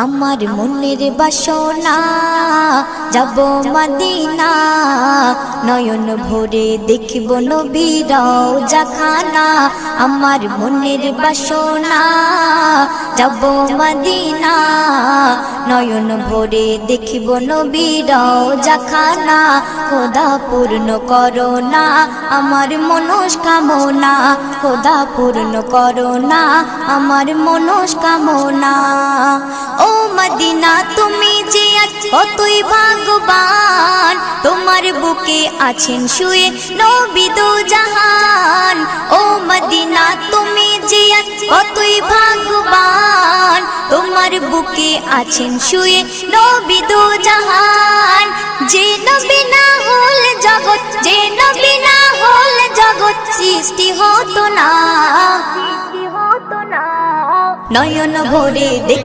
আমার মনের বাসনা যাব মদিনা, নয়ন ভরে দেখিব নবীর রওজাখানা। আমার মনের বাসনা যাব মদিনা, নয়ন ভরে দেখিব নবীর রওজাখানা। খোদা পূর্ণ করো না আমার মনস্কামনা, খোদা পূর্ণ করো না আমার মনস্কামনা। ও মদিনা তুমি যে কতই ভাগ্যবান, তোমার বুকে আছেন শুয়ে নবী দো জাহান। ও মদিনা তুমি যে কতই ভাগ্যবান, তোমার বুকে আছেন শুয়ে নবী দো জাহান। যে নবী না হল জগৎ, যে নবী না হল জগৎ সৃষ্টি হতো না। নয়ন ভরে